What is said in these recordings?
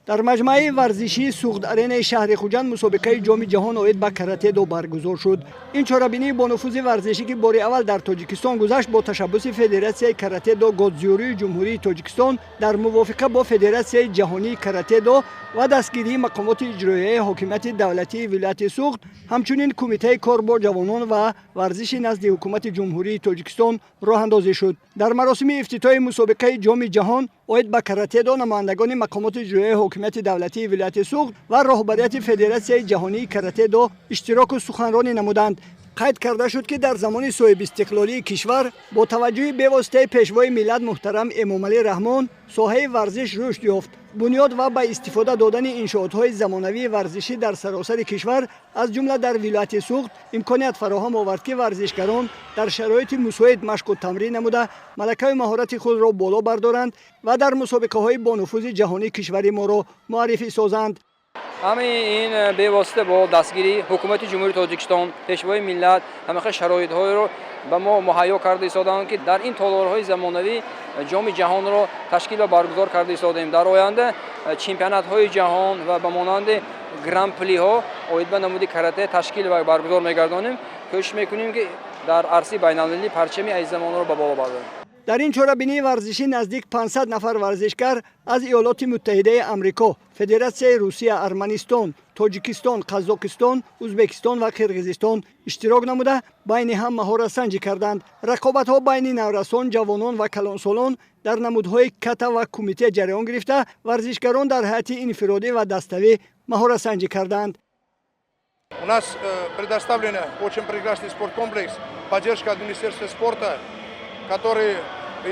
در مجمع ورزشی سوخت آرین شهر خوجند مسابقه جام جهان اوید با کاراته دو برگزار شد. این چهاربینی با نفوذ ورزشی که بار اول در تاجیکستان گذشت با تشبث فدراسیون کاراته دو گودزیوری جمهوری تاجیکستان در موافقت با فدراسیون جهانی کاراته دو و دستگیری مقامات اجرایی حکومت دولتی ولایت سوخت همچنین کمیته کار با جوانان و ورزش نزد حکومت جمهوری تاجیکستان راه اندازی شد. در مراسم افتتاح مسابقه جام جهان اوید با کاراته دو نمایندگان مقامات اجرایی حکومت دولتی ولایت سوخت و رهبریت فدراسیون جهانی کاراته دو اشتراک و سخنرانی نمودند. قید کرده شد که در زمان صاحب استقلالی کشور با توجه به واسطه پیشوای ملت محترم امامعلی رحمان ساحه ورزش رشد یافت. بنیاد و با استفاده دادن انشاءات‌های زمانوی ورزشی در سراسر کشور از جمله در ولایت سوخت امکانیت فراهم آورد که ورزشکاران در شرایط مساعد مشق و تمرین نموده ملکه مهارت خود را بالا بردارند و در مسابقه‌های با نفوذ جهانی کشور ما را معرفی سازند. همه این به واسطه با دستگیری حکومت جمهوری تاجیکستان پیشوای ملت همه شرایط‌های رو به ما مهیا کرده ایستادند که در این تالارهای زمانوی جام جهان را تشکیل و برگزار کرده ایستادیم. در آینده چمپیونات‌های جهان و به مانند گرند پلی ها اوید به نمود کاراته تشکیل و برگزار می‌گردانیم. کوشش می‌کنیم که در عرصه بین‌المللی پرچم ای زمان را به بالا ببریم. در این چهاربینی ورزشی نزدیک 500 نفر ورزشکار از ایالات متحده آمریکا، فدراسیون روسیه، ارمنستان، تاجیکستان، قزاقستان، ازبکستان و قرقیزستان اشتراک نموده بین هم مهارت سنجی کردند. رقابت‌ها بین نورسان، جوانان و کلانسالان در نمودهای کتا و کمیته جریان گرفته ورزشکاران در حالت انفرادی و دستوی مهارت سنجی کردند. У нас предоставлен очень прекрасный спорткомплекс, поддержка от Министерства спорта, которые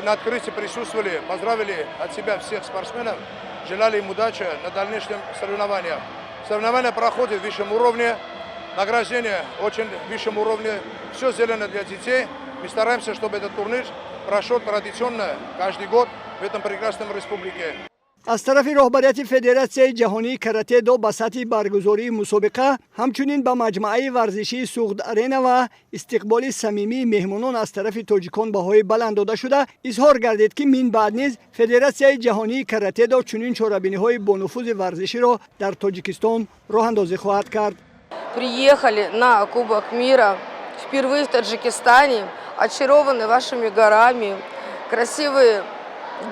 на открытии присутствовали, поздравили от себя всех спортсменов, желали им удачи на дальнейшем соревнованиях. Соревнования проходят в высшем уровне, награждение очень высшем уровне, все сделано для детей. Мы стараемся, чтобы этот турнир прошел традиционно каждый год в этом прекрасном республике. از طرف رهبریت فدراسیون جهانی کاراته دو به سطح برگزاری مسابقه همچنین به مجمع ورزشی سوخت آرین و استقبال صمیمی مهمانان از طرف تاجیکان بهای بلند داده شده اظهار گردید که من بعد نیز فدراسیون جهانی کاراته دو چنین چهاربینی‌های با نفوذ ورزشی را در تاجیکستان راه اندازی خواهد کرد. Приехали на Кубок мира впервые в Таджикистане, очарованы вашими горами, красивые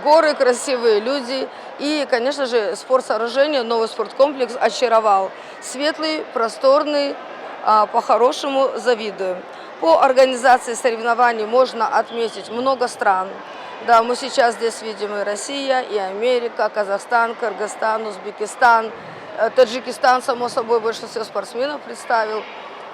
горы, красивые люди. И, конечно же, спортсооружение, новый спорткомплекс очаровал. Светлый, просторный, по-хорошему завидуем. По организации соревнований можно отметить много стран. Да, мы сейчас здесь видим и Россия, и Америка, Казахстан, Кыргызстан, Узбекистан, Таджикистан, само собой, больше всего спортсменов представил.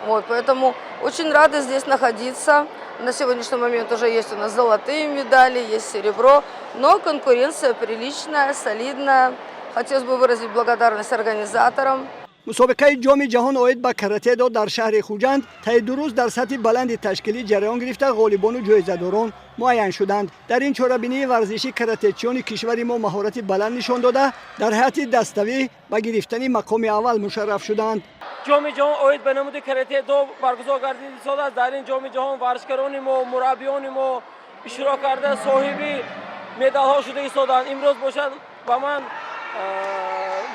Вот, поэтому очень рады здесь находиться. На сегодняшний момент уже есть у нас золотые медали, есть серебро, но конкуренция приличная, солидная. Хотелось бы выразить благодарность организаторам. مسابقه جام جهان اوید با کاراته دو در شهر خوجند تا دو روز در سطح بلند تشکیلی جریان گرفته غالبان و جایزه‌داران معین شدند. در این چهاربینی ورزشی کاراته‌چیان کشور ما مهارت بلند نشان داده در حد دستوی و گرفتن مقام اول مشرف شدند. جام جهان اوید به نمود کاراته دو برگزار گردیده شده است. در این جام جهان ورزشکاران ما، مربیان ما اشتراک کرده صاحبی مدال ها شده ایستادند. امروز باشد با من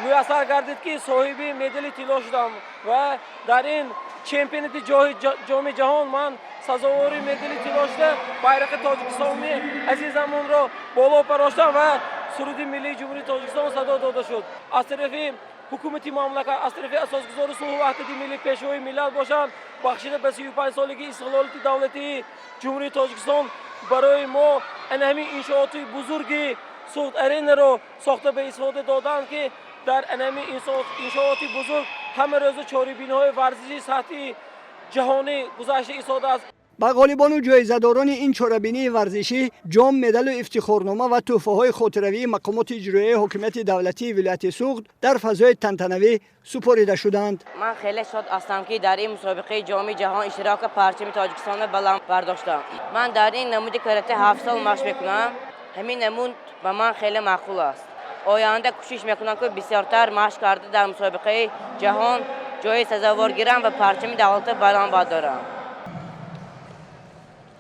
میسر گردید که صاحبی مدال طلا شدم و در این چمپیونات جام جهان من سزاوار مدال طلا شده bayrak تاجیکستانی عزیزمون را بالا پراشتم و سرود ملی جمهوری تاجیکستان صدا داده شد. از طرف حکومت مملکت، از طرف اساسگذار صلح و وحدت ملی پیشوای ملت باشند بخشیده به 35 سالگی استقلال دولتی جمهوری تاجیکستان برای ما همین انشاءات بزرگی سوخت آرین رو ساخته به استفاده دادن که در انمی انشاءات بزرگ همه روز چهاربینی‌های ورزشی سطحی جهانی گذشته ایستاده است. با غالبان و جایزه‌داران این چهاربینی ورزشی جام، مدال و افتخارنامه و تحفه‌های خاطروی مقامات اجرایی حکومت دولتی ولایت سوخت در فضای تنتنوی سپرده شدند. من خیلی شاد هستم که در این مسابقه جام جهان اشتراک پرچم تاجیکستان بلند برداشتم. من در این نمود کاراته 7 سال مشق میکنم. همین نمود به من خیلی معقول است. آینده کوشش میکنم که بسیارتر مشق کرده در مسابقه جهان جای سزاوار گیرم و پرچم دولت بلند بردارم.